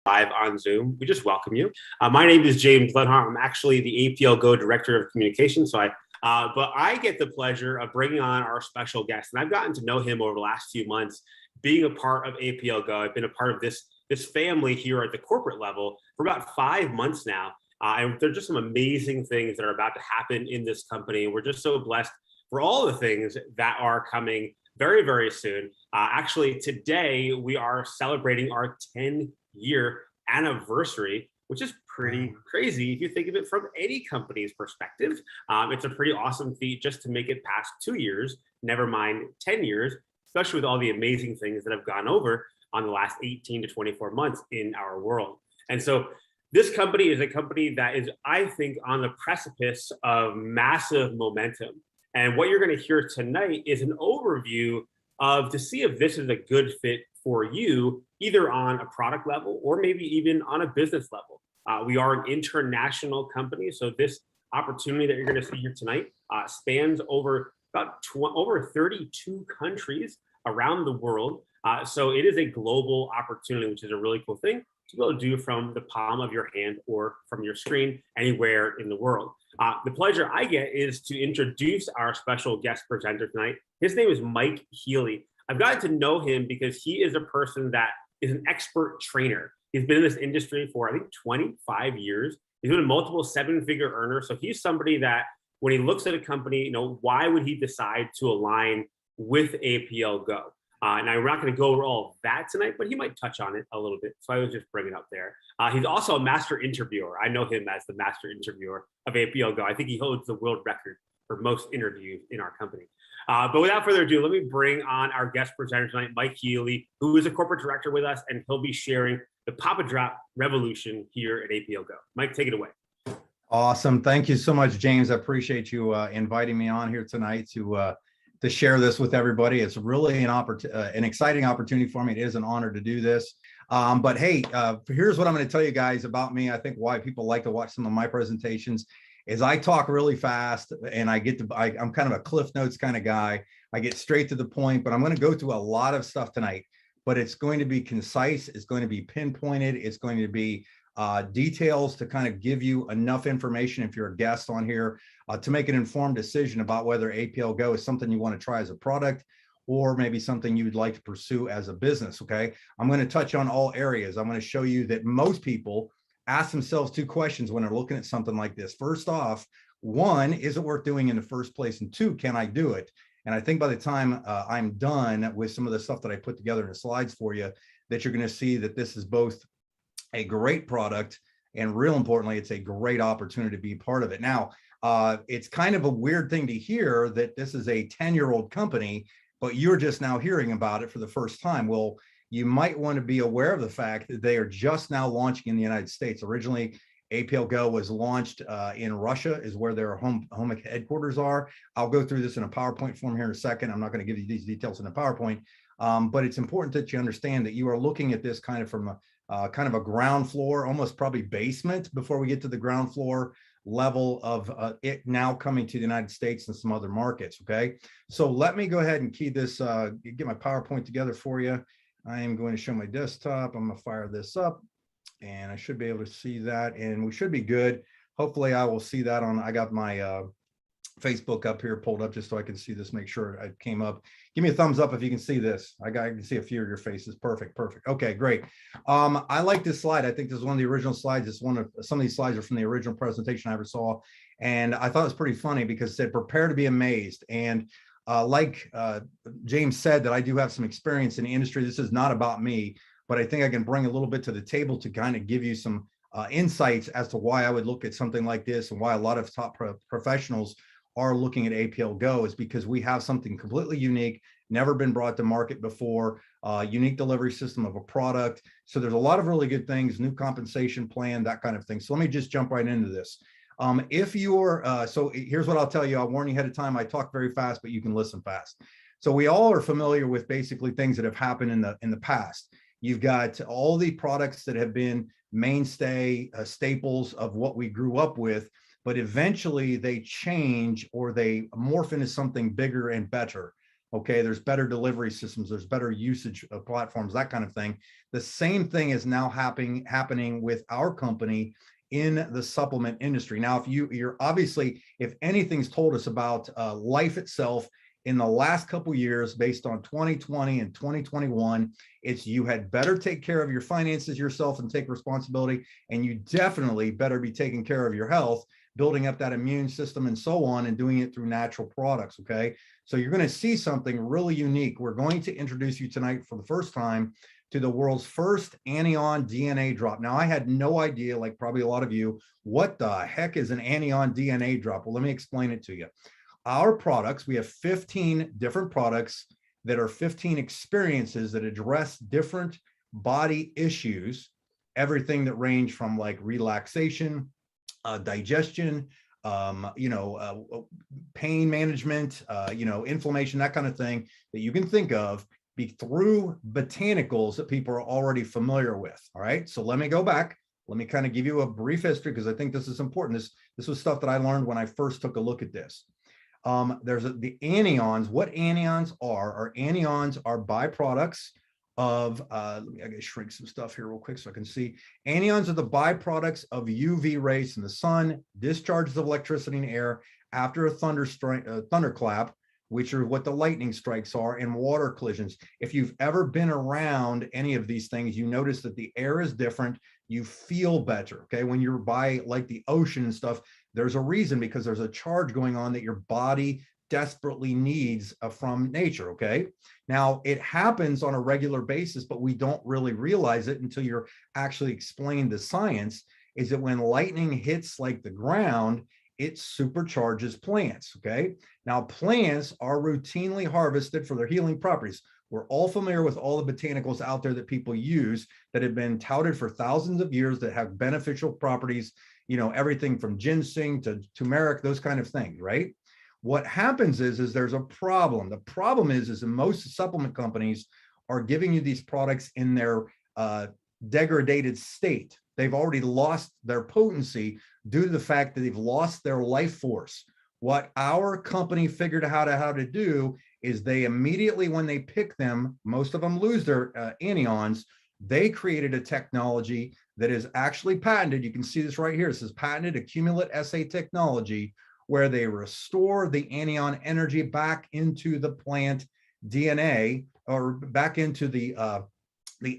live on Zoom, we just welcome you. My name is James Blenhart. I'm actually the APL Go Director of Communications. But I get the pleasure of bringing on our special guest, and I've gotten to know him over the last few months, being a part of APL Go. I've been a part of this family here at the corporate level for about 5 months now. And there are just some amazing things that are about to happen in this company. We're just so blessed for all the things that are coming very, very soon. Actually, today we are celebrating our 10-year anniversary, which is pretty crazy if you think of it from any company's perspective. It's a pretty awesome feat just to make it past 2 years, never mind 10 years, especially with all the amazing things that have gone over on the last 18 to 24 months in our world. And so this company is a company that is, I think, on the precipice of massive momentum. And what you're going to hear tonight is an overview of to see if this is a good fit for you, either on a product level or maybe even on a business level. We are an international company, so this opportunity that you're going to see here tonight spans over over 32 countries around the world. So it is a global opportunity, which is a really cool thing to be able to do from the palm of your hand or from your screen anywhere in the world. The pleasure I get is to introduce our special guest presenter tonight. His name is Mike Healy. I've gotten to know him because he is a person that is an expert trainer. He's been in this industry for, I think, 25 years. He's been a multiple seven-figure earner. So he's somebody that when he looks at a company, why would he decide to align with APL Go? Now, we're not going to go over all of that tonight, but he might touch on it a little bit. So I was just bringing it up there. He's also a master interviewer. I know him as the master interviewer of APL Go. I think he holds the world record for most interviews in our company. But without further ado, let me bring on our guest presenter tonight, Mike Healy, who is a corporate director with us, and he'll be sharing the Papa Drop revolution here at APL Go. Mike, take it away. Awesome. Thank you so much, James. I appreciate you inviting me on here tonight to share this with everybody. It's really an exciting opportunity for me. It is an honor to do this. But hey, here's what I'm going to tell you guys about me. I think why people like to watch some of my presentations is I talk really fast and I'm kind of a Cliff Notes kind of guy. I get straight to the point, but I'm going to go through a lot of stuff tonight, but it's going to be concise. It's going to be pinpointed. It's going to be details to kind of give you enough information if you're a guest on here to make an informed decision about whether APL Go is something you want to try as a product or maybe something you would like to pursue as a business. Okay, I'm going to touch on all areas. I'm going to show you that most people ask themselves two questions when they're looking at something like this. First off, one, is it worth doing in the first place? And two, can I do it? And I think by the time I'm done with some of the stuff that I put together in the slides for you, that you're going to see that this is both a great product and, real importantly, it's a great opportunity to be part of it. Now, it's kind of a weird thing to hear that this is a 10-year-old company, but you're just now hearing about it for the first time. Well, you might want to be aware of the fact that they are just now launching in the United States. Originally, APL Go was launched in Russia, is where their home headquarters are. I'll go through this in a PowerPoint form here in a second. I'm not going to give you these details in a PowerPoint, but it's important that you understand that you are looking at this kind of from kind of a ground floor, almost probably basement before we get to the ground floor level of it now coming to the United States and some other markets. Okay, so let me go ahead and key this, get my PowerPoint together for you. I am going to show my desktop. I'm going to fire this up and I should be able to see that and we should be good. Hopefully I will see that I got my Facebook up here pulled up just so I can see this, make sure it came up. Give me a thumbs up if you can see this. I can see a few of your faces. Perfect. Okay, great. I like this slide. I think this is one of the original slides. It's some of these slides are from the original presentation I ever saw. And I thought it was pretty funny because it said, prepare to be amazed. And like James said, that I do have some experience in the industry. This is not about me, but I think I can bring a little bit to the table to kind of give you some insights as to why I would look at something like this and why a lot of top professionals are looking at APL Go is because we have something completely unique, never been brought to market before, unique delivery system of a product. So there's a lot of really good things, new compensation plan, that kind of thing. So let me just jump right into this. If you're, so here's what I'll tell you. I'll warn you ahead of time. I talk very fast, but you can listen fast. So we all are familiar with basically things that have happened in the past. You've got all the products that have been mainstay staples of what we grew up with, but eventually they change or they morph into something bigger and better. Okay, there's better delivery systems, there's better usage of platforms, that kind of thing. The same thing is now happening with our company in the supplement industry. Now, if you're obviously, if anything's told us about life itself in the last couple of years, based on 2020 and 2021, it's you had better take care of your finances yourself and take responsibility, and you definitely better be taking care of your health, building up that immune system and so on, and doing it through natural products. Okay, so you're going to see something really unique. We're going to introduce you tonight for the first time to the world's first anion DNA drop. Now, I had no idea, like probably a lot of you, what the heck is an anion DNA drop? Well, let me explain it to you. Our products, we have 15 different products that are 15 experiences that address different body issues, everything that range from like relaxation, digestion, pain management, inflammation, that kind of thing that you can think of through botanicals that people are already familiar with. All right, so let me go back. Let me kind of give you a brief history, because I think this is important. This was stuff that I learned when I first took a look at this. There's the anions. What anions are byproducts of, I gotta shrink some stuff here real quick so I can see. Anions are the byproducts of UV rays from the sun, discharges of electricity in the air after a thunderclap, which are what the lightning strikes are, and water collisions. If you've ever been around any of these things, you notice that the air is different. You feel better, okay? When you're by like the ocean and stuff, there's a reason, because there's a charge going on that your body desperately needs from nature, okay? Now, it happens on a regular basis, but we don't really realize it until you're actually explained the science, is that when lightning hits like the ground, it supercharges plants, okay? Now, plants are routinely harvested for their healing properties. We're all familiar with all the botanicals out there that people use that have been touted for thousands of years that have beneficial properties, everything from ginseng to turmeric, those kind of things, right? What happens is there's a problem. The problem is that most supplement companies are giving you these products in their degraded state. They've already lost their potency due to the fact that they've lost their life force. What our company figured out how to do is they immediately, when they pick them, most of them lose their anions. They created a technology that is actually patented. You can see this right here. It says patented accumulate SA technology, where they restore the anion energy back into the plant DNA, or back into the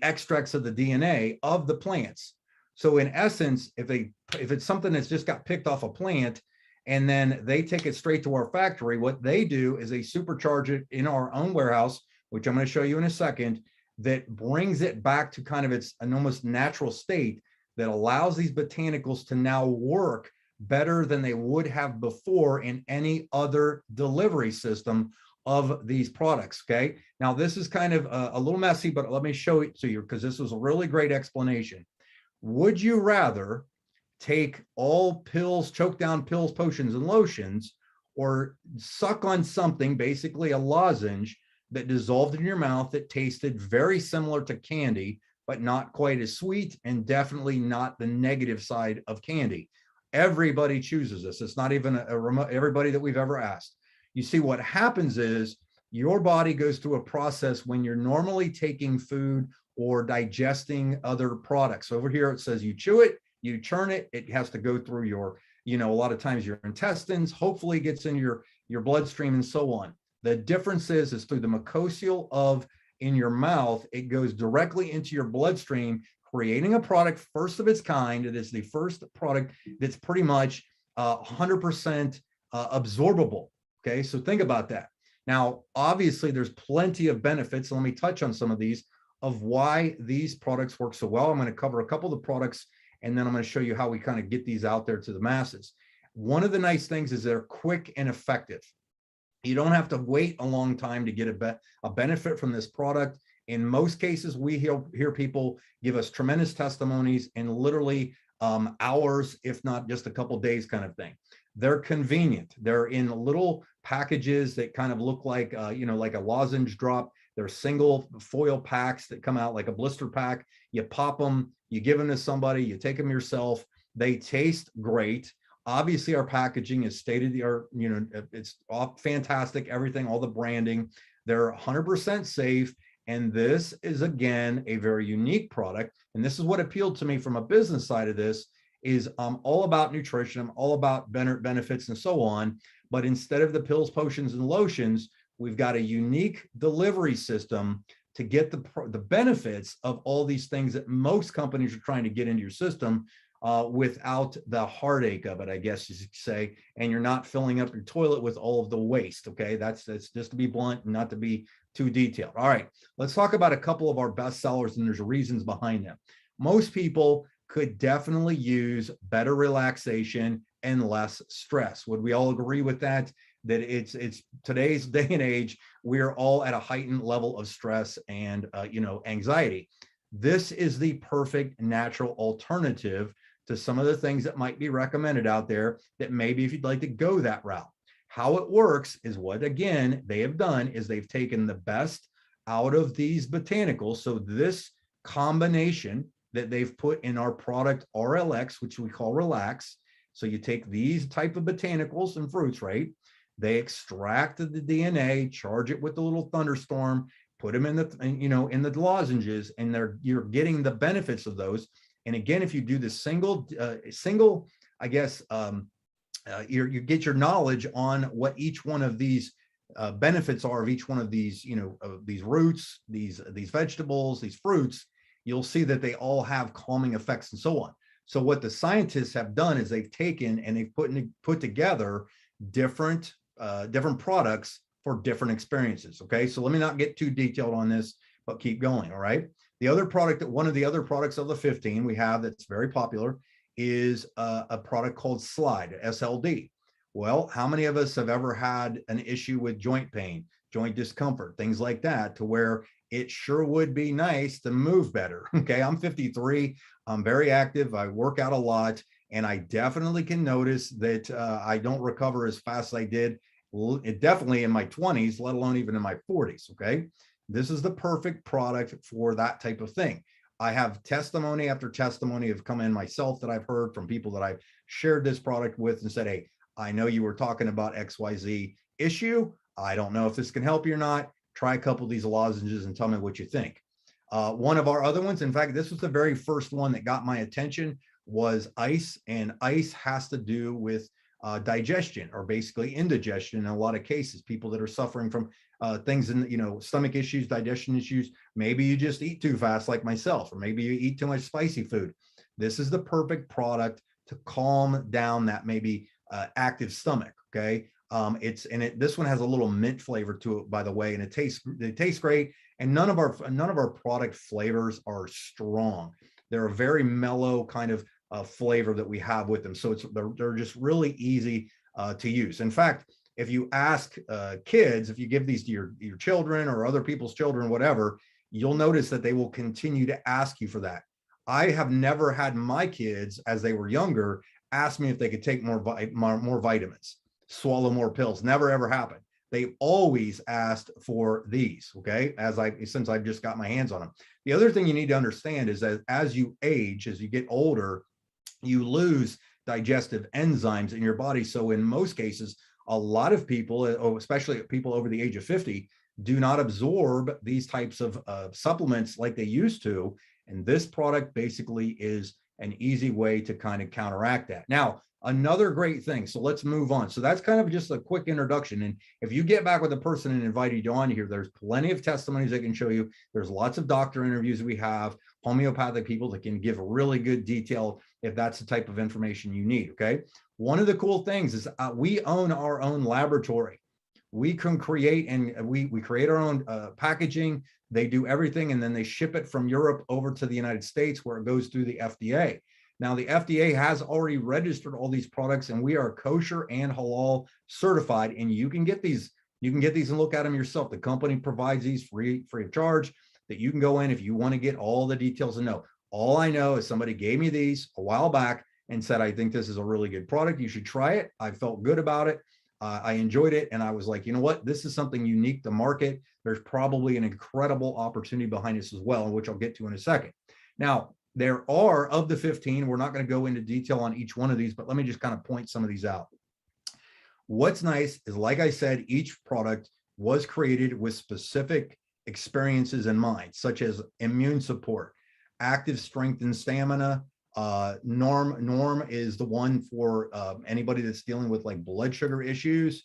extracts of the DNA of the plants. So in essence, if it's something that's just got picked off a plant and then they take it straight to our factory, what they do is they supercharge it in our own warehouse, which I'm going to show you in a second, that brings it back to kind of an almost natural state that allows these botanicals to now work better than they would have before in any other delivery system of these products. Okay, now this is kind of a little messy, but let me show it to you, because this was a really great explanation. Would you rather take all pills, choke down pills, potions, and lotions, or suck on something, basically a lozenge that dissolved in your mouth that tasted very similar to candy, but not quite as sweet, and definitely not the negative side of candy? Everybody chooses this. It's not even everybody that we've ever asked. You see, what happens is your body goes through a process when you're normally taking food or digesting other products. Over here, it says you chew it, you churn it, it has to go through your, a lot of times your intestines, hopefully it gets in your bloodstream and so on. The difference is through the mucosal in your mouth, it goes directly into your bloodstream, creating a product first of its kind. It is the first product that's pretty much 100% absorbable. Okay, so think about that. Now, obviously, there's plenty of benefits. Let me touch on some of these of why these products work so well. I'm going to cover a couple of the products, and then I'm going to show you how we kind of get these out there to the masses. One of the nice things is they're quick and effective. You don't have to wait a long time to get a benefit from this product. In most cases, we hear people give us tremendous testimonies in literally hours, if not just a couple days kind of thing. They're convenient. They're in little packages that kind of look like, like a lozenge drop. They're single foil packs that come out like a blister pack. You pop them, you give them to somebody, you take them yourself. They taste great. Obviously, our packaging is state of the art. It's all fantastic. Everything, all the branding. They're 100% safe. And this is, again, a very unique product. And this is what appealed to me from a business side of this is I'm all about nutrition. I'm all about benefits and so on. But instead of the pills, potions, and lotions, we've got a unique delivery system to get the benefits of all these things that most companies are trying to get into your system without the heartache of it, I guess you could say, and you're not filling up your toilet with all of the waste. Okay, that's just to be blunt and not to be too detailed. All right, let's talk about a couple of our best sellers, and there's reasons behind them. Most people could definitely use better relaxation and less stress. Would we all agree with that? That it's today's day and age, we're all at a heightened level of stress and anxiety. This is the perfect natural alternative to some of the things that might be recommended out there that maybe if you'd like to go that route. How it works is what, again, they have done is they've taken the best out of these botanicals. So this combination that they've put in our product RLX, which we call Relax. So you take these type of botanicals and fruits, right? They extracted the DNA, charge it with the little thunderstorm, put them in the lozenges, and you're getting the benefits of those. And again, if you do the single, I guess, you get your knowledge on what each one of these benefits are of each one of these, of these roots, these vegetables, these fruits. You'll see that they all have calming effects and so on. So what the scientists have done is they've taken and they've put together different products for different experiences. Okay, so let me not get too detailed on this, but keep going. All right. One of the other products of the 15 we have that's very popular is a product called Slide, SLD. Well, how many of us have ever had an issue with joint pain, joint discomfort, things like that, to where it sure would be nice to move better? Okay, I'm 53. I'm very active. I work out a lot, and I definitely can notice that I don't recover as fast as I did definitely in my 20s, let alone even in my 40s. Okay, this is the perfect product for that type of thing. I have testimony after testimony have come in myself that I've heard from people that I've shared this product with and said, hey, I know you were talking about XYZ issue. I don't know if this can help you or not. Try a couple of these lozenges and tell me what you think. One of our other ones, in fact, this was the very first one that got my attention, was ice. And ice has to do with digestion, or basically indigestion in a lot of cases. People that are suffering from things in, stomach issues, digestion issues. Maybe you just eat too fast like myself, or maybe you eat too much spicy food. This is the perfect product to calm down that maybe active stomach. Okay. This one has a little mint flavor to it, by the way, and it tastes great. And none of our product flavors are strong. They're a very mellow kind of flavor that we have with them. So they're just really easy to use. In fact, if you ask kids, if you give these to your children or other people's children, whatever, you'll notice that they will continue to ask you for that. I have never had my kids, as they were younger, ask me if they could take more vitamins, swallow more pills. Never ever happened. They've always asked for these. Okay, since I've just got my hands on them. The other thing you need to understand is that as you age, as you get older, you lose digestive enzymes in your body. So in most cases, a lot of people, especially people over the age of 50, do not absorb these types of supplements like they used to. And this product basically is an easy way to kind of counteract that. Now, another great thing. So let's move on. So that's kind of just a quick introduction. And if you get back with a person and invited you on here, there's plenty of testimonies I can show you. There's lots of doctor interviews we have, homeopathic people that can give really good detail if that's the type of information you need. Okay. One of the cool things is we own our own laboratory. We can create, and we create our own packaging. They do everything, and then they ship it from Europe over to the United States, where it goes through the FDA. Now, the FDA has already registered all these products, and we are kosher and halal certified, and you can get these. You can get these and look at them yourself. The company provides these free of charge, that you can go in if you want to get all the details and know. All I know is somebody gave me these a while back and said, I think this is a really good product. You should try it. I felt good about it. I enjoyed it. And I was like, you know what? This is something unique to market. There's probably an incredible opportunity behind this as well, which I'll get to in a second. Now, there are, of the 15, we're not going to go into detail on each one of these, but let me just kind of point some of these out. What's nice is, like I said, each product was created with specific experiences in mind, such as immune support, active strength and stamina. Norm is the one for anybody that's dealing with like blood sugar issues.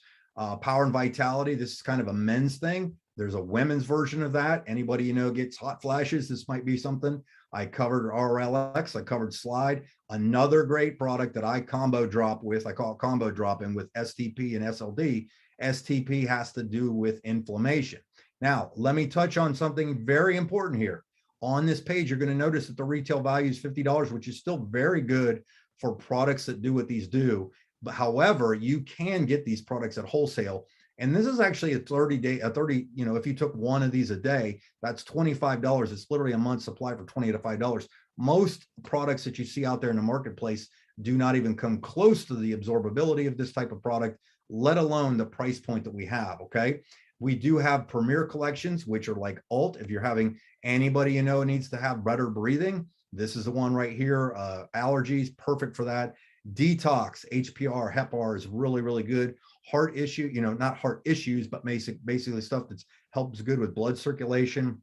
Power and vitality, this is kind of a men's thing. There's a women's version of that. Anybody gets hot flashes, this might be something. I covered RLX, I covered Slide. Another great product that I combo drop with, I call it combo dropping with STP and SLD. STP has to do with inflammation. Now, let me touch on something very important here. On this page, you're going to notice that the retail value is $50, which is still very good for products that do what these do. But however, you can get these products at wholesale. And this is actually a 30-day, if you took one of these a day, that's $25. It's literally a month's supply for $20 to $5. Most products that you see out there in the marketplace do not even come close to the absorbability of this type of product, let alone the price point that we have, okay? We do have premier collections, which are like alt. If you're having anybody needs to have better breathing, this is the one right here. Allergies, perfect for that. Detox, HPR, HEPR is really, really good. Heart issue, not heart issues, but basically stuff that helps good with blood circulation.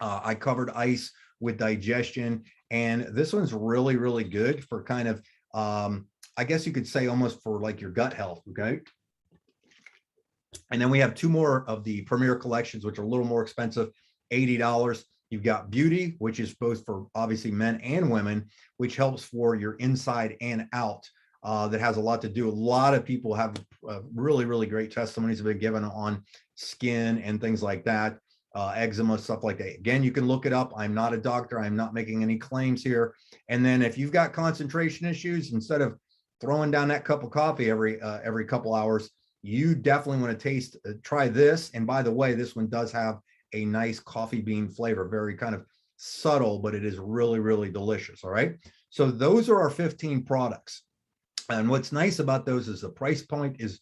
I covered ice with digestion, and this one's really, really good for kind of, I guess you could say almost for like your gut health, okay? And then we have two more of the premier collections, which are a little more expensive, $80. You've got Beauty, which is both for obviously men and women, which helps for your inside and out. That has a lot to do. A lot of people have really, really great testimonies have been given on skin and things like that, eczema, stuff like that. Again, you can look it up. I'm not a doctor. I'm not making any claims here. And then if you've got concentration issues, instead of throwing down that cup of coffee every couple hours, you definitely want to try this. And by the way, this one does have a nice coffee bean flavor, very kind of subtle, but it is really, really delicious. All right. So those are our 15 products. And what's nice about those is the price point is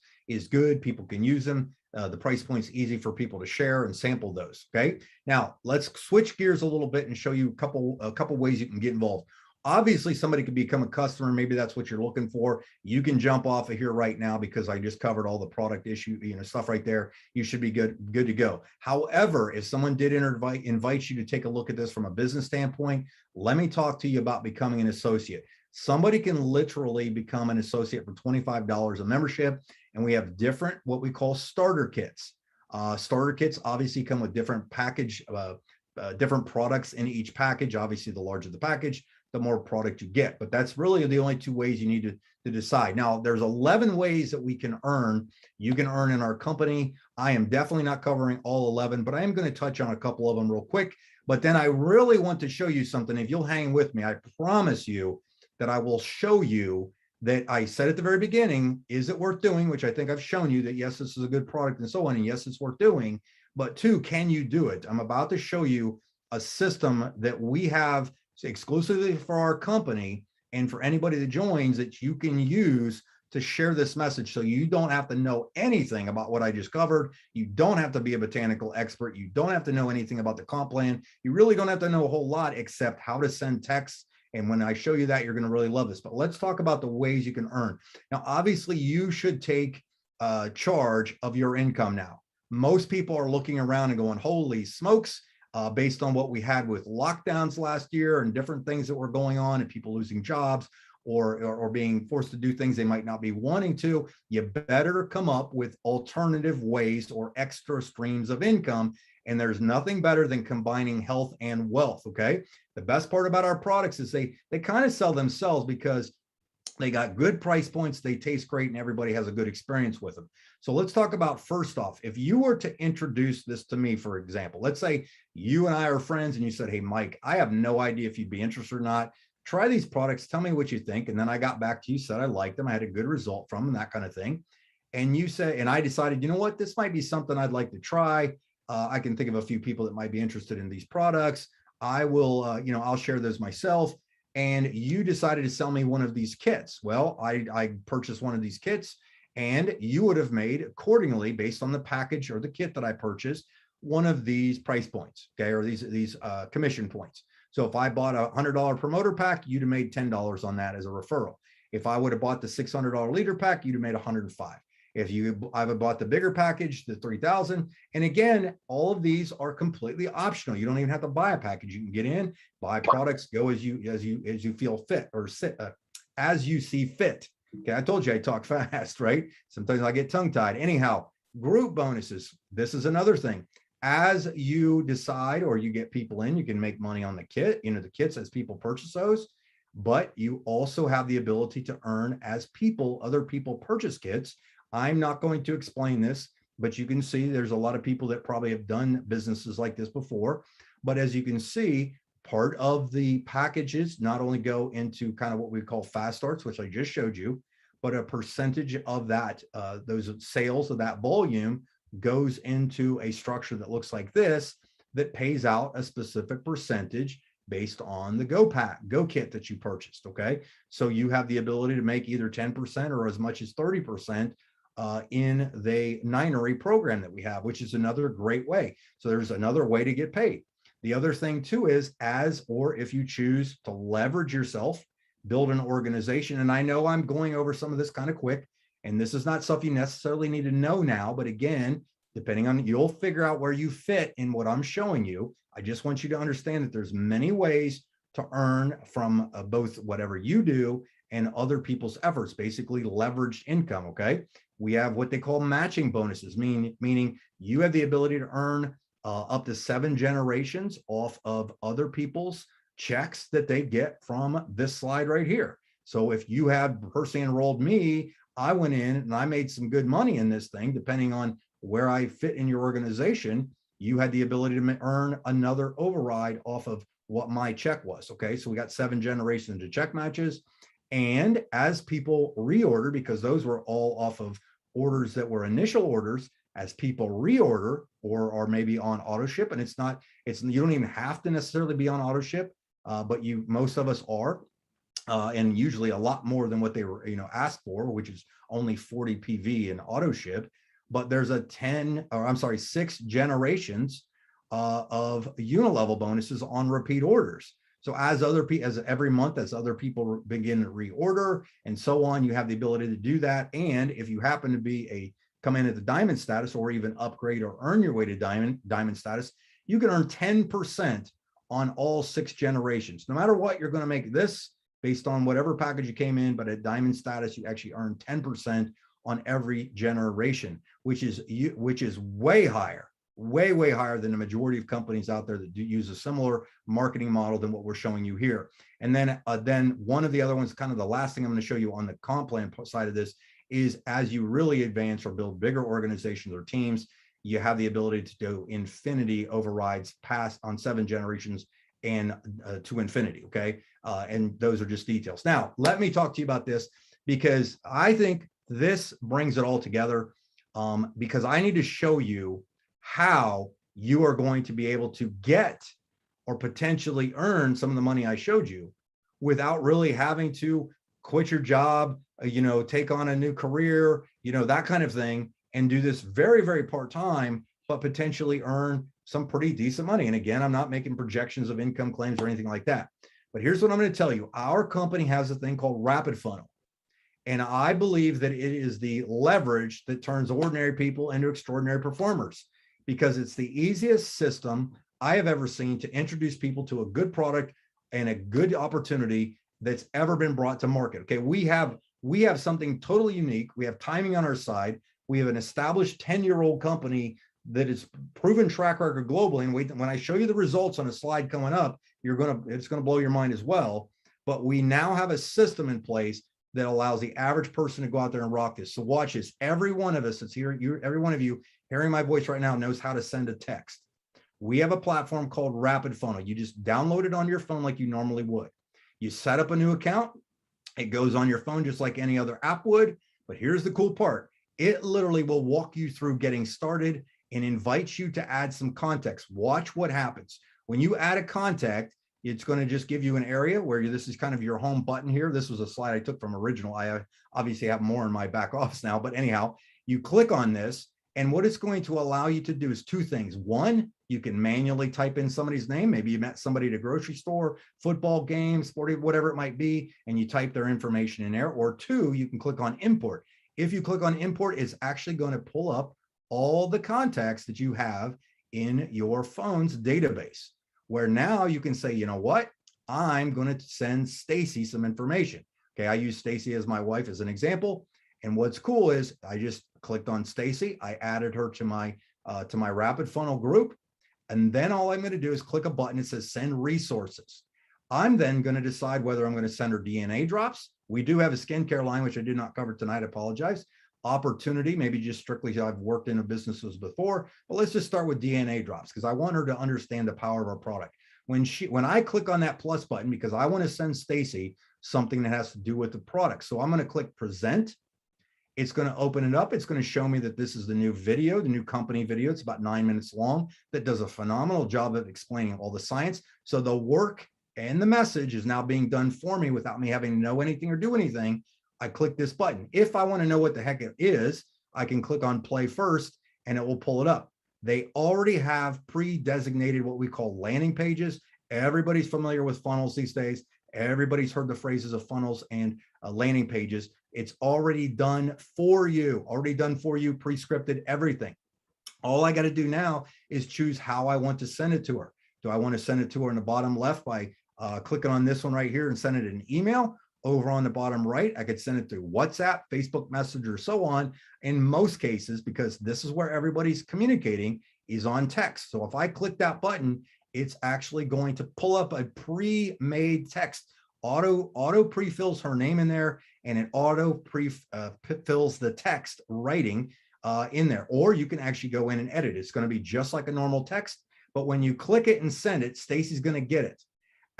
good. People can use them. The price point's easy for people to share and sample those. Okay. Now let's switch gears a little bit and show you a couple ways you can get involved. Obviously, somebody could become a customer. Maybe that's what you're looking for. You can jump off of here right now because I just covered all the product issue, stuff right there. You should be good to go. However, if someone did invite you to take a look at this from a business standpoint, let me talk to you about becoming an associate. Somebody can literally become an associate for $25 a membership, and we have different what we call starter kits. Starter kits obviously come with different package, different products in each package. Obviously, the larger the package, the more product you get. But that's really the only two ways you need to decide. Now, there's 11 ways that we can earn. You can earn in our company. I am definitely not covering all 11, but I am going to touch on a couple of them real quick. But then I really want to show you something. If you'll hang with me, I promise you that I will show you that I said at the very beginning, is it worth doing? Which I think I've shown you that, yes, this is a good product and so on. And yes, it's worth doing. But two, can you do it? I'm about to show you a system that we have exclusively for our company and for anybody that joins that you can use to share this message. So you don't have to know anything about what I just covered. You don't have to be a botanical expert. You don't have to know anything about the comp plan. You really don't have to know a whole lot except how to send texts. And when I show you that, you're going to really love this. But let's talk about the ways you can earn. Now, obviously, you should take charge of your income now. Most people are looking around and going, holy smokes, based on what we had with lockdowns last year and different things that were going on and people losing jobs or being forced to do things they might not be wanting to, you better come up with alternative ways or extra streams of income. And there's nothing better than combining health and wealth, okay? The best part about our products is they kind of sell themselves because they got good price points, they taste great, and everybody has a good experience with them. So let's talk about, first off, if you were to introduce this to me, for example, let's say you and I are friends and you said, hey, Mike, I have no idea if you'd be interested or not. Try these products, tell me what you think. And then I got back to you, said I liked them, I had a good result from them, that kind of thing. And you said, and I decided, you know what, this might be something I'd like to try. I can think of a few people that might be interested in these products. I will, I'll share those myself. And you decided to sell me one of these kits. Well, I purchased one of these kits, and you would have made accordingly based on the package or the kit that I purchased, one of these price points, okay, or these commission points. So if I bought a $100 promoter pack, you'd have made $10 on that as a referral. If I would have bought the $600 leader pack, you'd have made $105. If you I've bought the bigger package, the 3,000. And again, all of these are completely optional. You don't even have to buy a package. You can get in, buy products, go as you feel fit, or as you see fit. Okay, I told you I talk fast, right? Sometimes I get tongue-tied. Anyhow, group bonuses. This is another thing. As you decide, or you get people in, you can make money on the kit, the kits as people purchase those, but you also have the ability to earn as other people purchase kits. I'm not going to explain this, but you can see there's a lot of people that probably have done businesses like this before. But as you can see, part of the packages not only go into kind of what we call fast starts, which I just showed you, but a percentage of that, those sales of that volume goes into a structure that looks like this, that pays out a specific percentage based on the Go kit that you purchased. Okay, so you have the ability to make either 10% or as much as 30% in the Ninery program that we have, which is another great way. So there's another way to get paid. The other thing too is, if you choose to leverage yourself, build an organization. And I know I'm going over some of this kind of quick, and this is not stuff you necessarily need to know now, but again, depending on, you'll figure out where you fit in what I'm showing you. I just want you to understand that there's many ways to earn from both whatever you do and other people's efforts, basically leveraged income. Okay, we have what they call matching bonuses, meaning you have the ability to earn up to 7 generations off of other people's checks that they get from this slide right here. So if you had personally enrolled me, I went in and I made some good money in this thing, depending on where I fit in your organization, you had the ability to earn another override off of what my check was. Okay, so we got 7 generations to check matches. And as people reorder, because those were all off of orders that were initial orders, as people reorder or are maybe on auto ship, and you don't even have to necessarily be on auto ship, but most of us are, and usually a lot more than what they were asked for, which is only 40 PV in auto ship. But there's 6 generations of unilevel bonuses on repeat orders. So as every month, as other people begin to reorder and so on, you have the ability to do that. And if you happen to come in at the diamond status, or even upgrade or earn your way to diamond status, you can earn 10% on all 6 generations. No matter what, you're going to make this based on whatever package you came in, but at diamond status, you actually earn 10% on every generation, which is way higher, way higher than the majority of companies out there that do use a similar marketing model than what we're showing you here. And then one of the other ones, kind of the last thing I'm going to show you on the comp plan side of this, is as you really advance or build bigger organizations or teams, you have the ability to do infinity overrides past on 7 generations and to infinity. Okay, and those are just details. Now let me talk to you about this, because I think this brings it all together, because I need to show you how you are going to be able to get or potentially earn some of the money I showed you without really having to quit your job, take on a new career, that kind of thing, and do this very, very part-time, but potentially earn some pretty decent money. And again, I'm not making projections of income claims or anything like that, but here's what I'm going to tell you. Our company has a thing called Rapid Funnel. And I believe that it is the leverage that turns ordinary people into extraordinary performers, because it's the easiest system I have ever seen to introduce people to a good product and a good opportunity that's ever been brought to market. Okay, we have something totally unique. We have timing on our side. We have an established 10-year-old company that is proven track record globally. And when I show you the results on a slide coming up, it's gonna blow your mind as well. But we now have a system in place that allows the average person to go out there and rock this. So watch this. Every one of us that's here, every one of you hearing my voice right now knows how to send a text. We have a platform called Rapid Funnel. You just download it on your phone like you normally would. You set up a new account. It goes on your phone just like any other app would. But here's the cool part. It literally will walk you through getting started and invites you to add some context. Watch what happens. When you add a contact, it's going to just give you an area where this is kind of your home button here. This was a slide I took from original. I obviously have more in my back office now, but anyhow, you click on this, and what it's going to allow you to do is 2 things. One, you can manually type in somebody's name. Maybe you met somebody at a grocery store, football game, sporting, whatever it might be, and you type their information in there. Or 2, you can click on import. If you click on import, it's actually going to pull up all the contacts that you have in your phone's database, where now you can say, you know what, I'm going to send Stacy some information. Okay, I use Stacy as my wife as an example. And what's cool is I just clicked on Stacy. I added her to my rapid funnel group. And then all I'm going to do is click a button that says send resources. I'm then going to decide whether I'm going to send her DNA drops. We do have a skincare line, which I did not cover tonight. I apologize. Opportunity, maybe just strictly, I've worked in businesses before, but let's just start with DNA drops because I want her to understand the power of our product. When I click on that plus button, because I want to send Stacy something that has to do with the product. So I'm going to click present. It's going to open it up. It's going to show me that this is the new video, the new company video. It's about 9 minutes long that does a phenomenal job of explaining all the science. So the work and the message is now being done for me without me having to know anything or do anything. I click this button. If I want to know what the heck it is, I can click on play first and it will pull it up. They already have pre-designated what we call landing pages. Everybody's familiar with funnels these days. Everybody's heard the phrases of funnels and landing pages. It's already done for you, pre-scripted, everything. All I got to do now is choose how I want to send it to her. Do I want to send it to her in the bottom left by clicking on this one right here and send it an email? Over on the bottom right, I could send it through WhatsApp, Facebook Messenger, so on. In most cases, because this is where everybody's communicating, is on text. So if I click that button, it's actually going to pull up a pre-made text. Auto pre-fills her name in there, and it auto pre-fills the text writing in there. Or you can actually go in and edit. It's going to be just like a normal text, but when you click it and send it, Stacy's going to get it.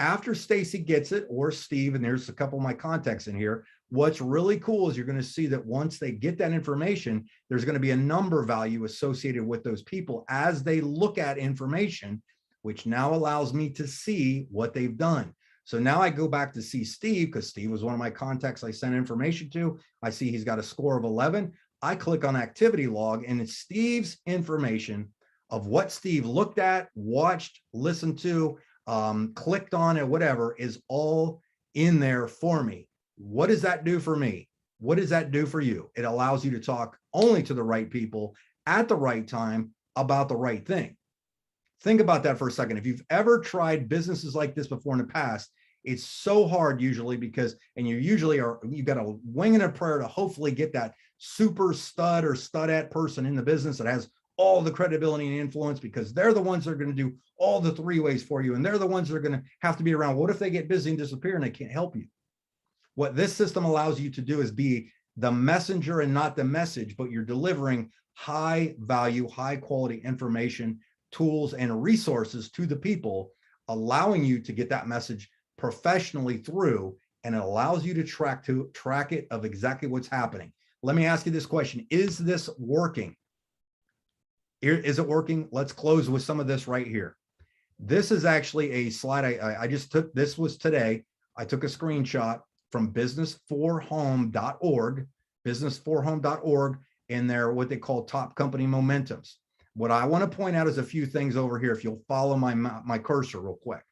After Stacy gets it, or Steve, and there's a couple of my contacts in here, what's really cool is you're going to see that once they get that information, there's going to be a number value associated with those people as they look at information, which now allows me to see what they've done. So now I go back to see Steve, because Steve was one of my contacts I sent information to. I see he's got a score of 11. I click on activity log, and it's Steve's information of what Steve looked at, watched, listened to, clicked on it, whatever, is all in there for me. What does that do for me? What does that do for you? It allows you to talk only to the right people at the right time about the right thing. Think about that for a second. If you've ever tried businesses like this before in the past, it's so hard usually because, and you've got a wing and a prayer to hopefully get that super stud or studette person in the business that has all the credibility and influence, because they're the ones that are going to do all the three ways for you. And they're the ones that are going to have to be around. What if they get busy and disappear and they can't help you? What this system allows you to do is be the messenger and not the message, but you're delivering high value, high quality information, tools, and resources to the people, allowing you to get that message professionally through, and it allows you to track it of exactly what's happening. Let me ask you this question. Is this working? Is it working? Let's close with some of this right here. This is actually a slide I just took. This was today. I took a screenshot from business4home.org, in their what they call top company momentums. What I want to point out is a few things over here. If you'll follow my cursor real quick.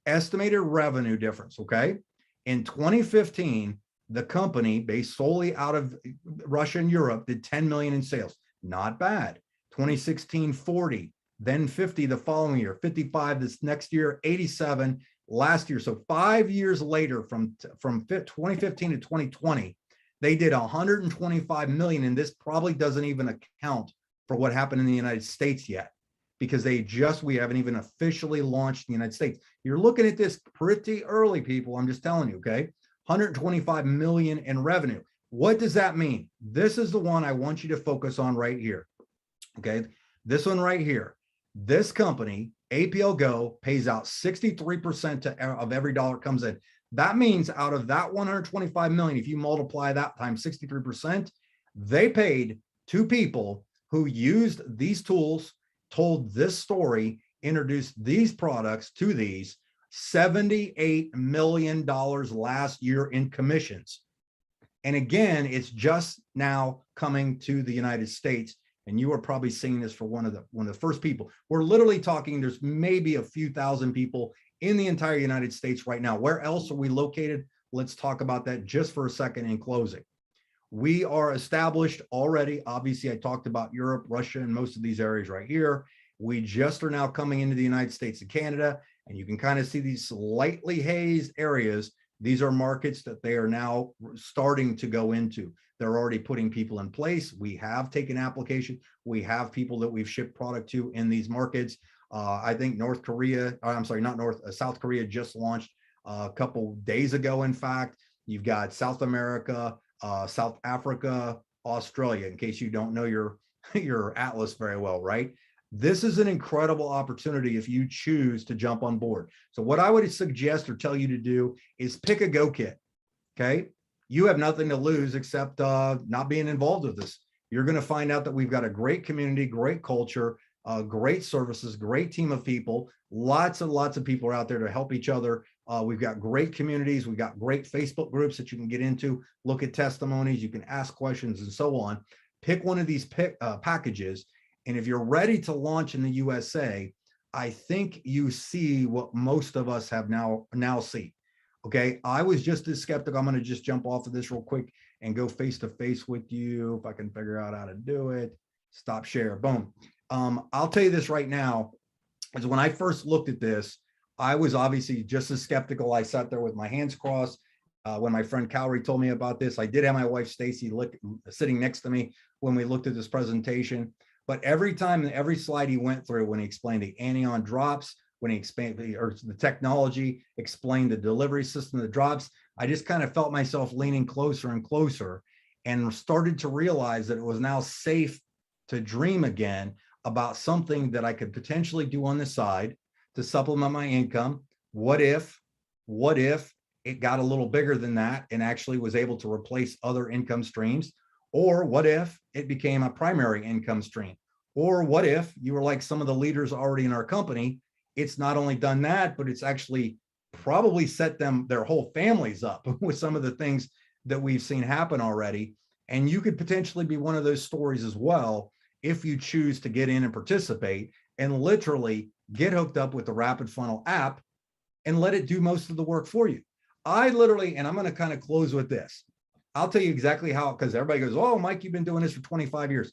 Estimated revenue difference, okay? In 2015, the company, based solely out of Russia and Europe, did 10 million in sales. Not bad. 2016, 40, then 50 the following year, 55 this next year, 87 last year. So 5 years later, from 2015 to 2020, they did 125 million. And this probably doesn't even account for what happened in the United States yet, because we haven't even officially launched in the United States. You're looking at this pretty early, people. I'm just telling you, okay? 125 million in revenue. What does that mean? This is the one I want you to focus on right here. Okay, this one right here. This company, APL Go, pays out 63% of every dollar comes in. That means out of that 125 million, if you multiply that times 63%, they paid two people who used these tools, told this story, introduced these products to these, $78 million last year in commissions. And again, it's just now coming to the United States. And you are probably seeing this for one of the first people. We're literally talking, there's maybe a few thousand people in the entire United States right now. Where else are we located? Let's talk about that just for a second in closing. We are established already. Obviously, I talked about Europe, Russia, and most of these areas right here. We just are now coming into the United States and Canada, and you can kind of see these slightly hazed areas. These are markets that they are now starting to go into. They're already putting people in place. We have taken application. We have people that we've shipped product to in these markets. I think South Korea just launched a couple days ago. In fact, you've got South America, South Africa, Australia, in case you don't know your Atlas very well, right? This is an incredible opportunity if you choose to jump on board. So what I would suggest or tell you to do is pick a go kit, okay? You have nothing to lose except not being involved with this. You're going to find out that we've got a great community, great culture, great services, great team of people. Lots and lots of people are out there to help each other. We've got great communities. We've got great Facebook groups that you can get into, look at testimonies, you can ask questions and so on. Pick one of these packages. And if you're ready to launch in the USA, I think you see what most of us have now see. Okay, I was just as skeptical. I'm going to just jump off of this real quick and go face to face with you if I can figure out how to do it. Stop share, boom. I'll tell you this right now, is when I first looked at this, I was obviously just as skeptical. I sat there with my hands crossed. When my friend Cowrie told me about this, I did have my wife Stacy sitting next to me when we looked at this presentation. But every time, every slide he went through, when he explained the anion drops, when he explained the technology, explained the delivery system that drops, I just kind of felt myself leaning closer and closer and started to realize that it was now safe to dream again about something that I could potentially do on the side to supplement my income. What if it got a little bigger than that and actually was able to replace other income streams? Or what if it became a primary income stream? Or what if you were like some of the leaders already in our company? It's not only done that, but it's actually probably set their whole families up with some of the things that we've seen happen already. And you could potentially be one of those stories as well if you choose to get in and participate and literally get hooked up with the Rapid Funnel app and let it do most of the work for you. I literally, and I'm going to kind of close with this. I'll tell you exactly how, because everybody goes, oh, Mike, you've been doing this for 25 years.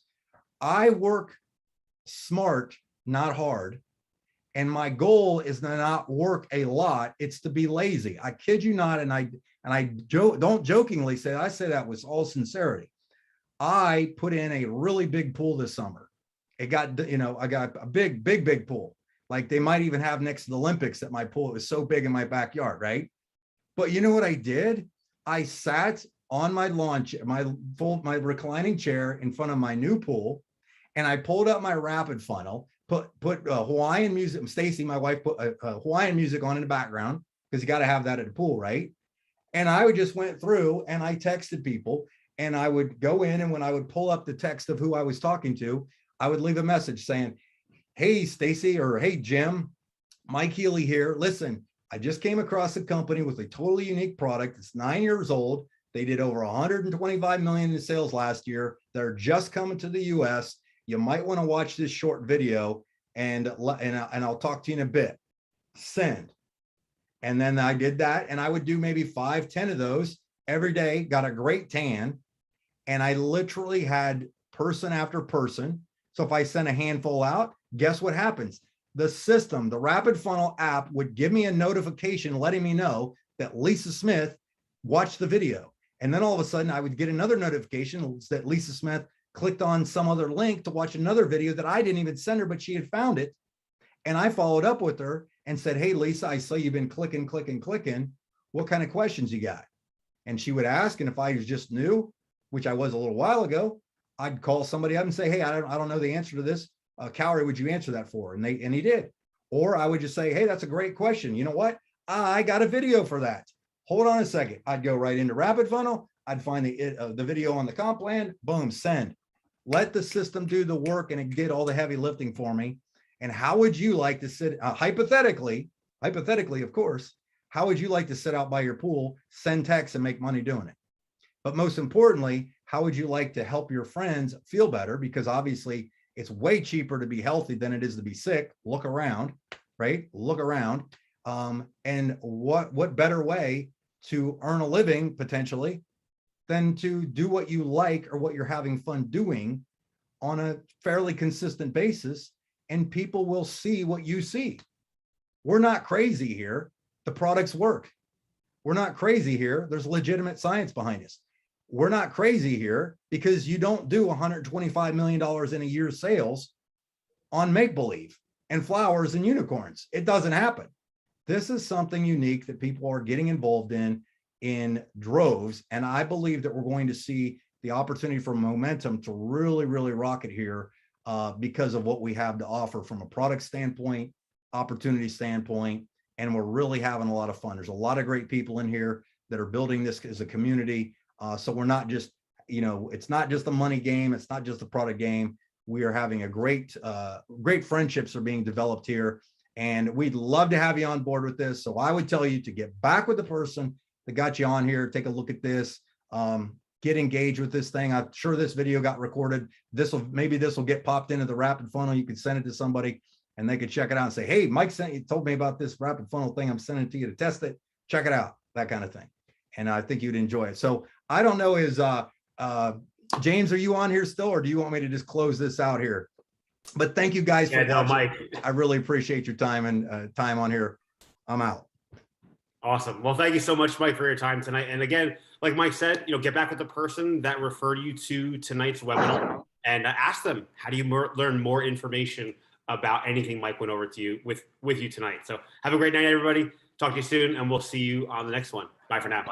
I work smart, not hard. And my goal is to not work a lot. It's to be lazy. I kid you not. And I don't jokingly say, I say that with all sincerity. I put in a really big pool this summer. It got, I got a big pool. Like they might even have next to the Olympics at my pool. It was so big in my backyard, right? But you know what I did? I sat on my lawn chair, my reclining chair in front of my new pool, and I pulled up my Rapid Funnel, put Hawaiian music. Stacy, my wife, put Hawaiian music on in the background because you got to have that at the pool, right? And I would just went through and I texted people, and I would go in, and when I would pull up the text of who I was talking to, I would leave a message saying, hey, Stacy, or hey, Jim, Mike Healy here. Listen, I just came across a company with a totally unique product. It's 9 years old. They did over 125 million in sales last year. They're just coming to the US. You might want to watch this short video, and I'll talk to you in a bit. Send. And then I did that, and I would do maybe 5, 10 of those every day, got a great tan. And I literally had person after person. So if I sent a handful out, guess what happens? The system, the Rapid Funnel app, would give me a notification letting me know that Lisa Smith watched the video. And then all of a sudden I would get another notification that Lisa Smith clicked on some other link to watch another video that I didn't even send her, but she had found it. And I followed up with her and said, hey, Lisa, I saw you've been clicking. What kind of questions you got? And she would ask. And if I was just new, which I was a little while ago, I'd call somebody up and say, hey, I don't know the answer to this. Cowrie, would you answer that for her? And he did. Or I would just say, hey, that's a great question. You know what? I got a video for that. Hold on a second. I'd go right into Rapid Funnel. I'd find the video on the comp plan. Boom, send. Let the system do the work, and it did all the heavy lifting for me. And how would you like to sit, hypothetically, of course, how would you like to sit out by your pool, send texts, and make money doing it? But most importantly, how would you like to help your friends feel better? Because obviously it's way cheaper to be healthy than it is to be sick. Look around, right? Look around. And what better way to earn a living potentially than to do what you like or what you're having fun doing on a fairly consistent basis, and people will see what you see. We're not crazy here. The products work. We're not crazy here. There's legitimate science behind us. We're not crazy here because you don't do $125 million in a year's sales on make-believe and flowers and unicorns. It doesn't happen. This is something unique that people are getting involved in droves. And I believe that we're going to see the opportunity for momentum to really, really rocket here because of what we have to offer from a product standpoint, opportunity standpoint, and we're really having a lot of fun. There's a lot of great people in here that are building this as a community. So we're not just, it's not just a money game. It's not just a product game. We are having a great friendships are being developed here. And we'd love to have you on board with this. So I would tell you to get back with the person that got you on here. Take a look at this. Get engaged with this thing. I'm sure this video got recorded. Maybe this will get popped into the rapid funnel. You could send it to somebody and they could check it out and say, hey, Mike told me about this rapid funnel thing. I'm sending it to you to test it. Check it out, that kind of thing. And I think you'd enjoy it. So I don't know, James, are you on here still, or do you want me to just close this out here? But thank you guys for watching. Mike. I really appreciate your time and time on here. I'm out. Awesome. Well, thank you so much, Mike, for your time tonight. And again, like Mike said, get back with the person that referred you to tonight's webinar and ask them, how do you learn more information about anything Mike went over to you with you tonight? So have a great night, everybody. Talk to you soon, and we'll see you on the next one. Bye for now.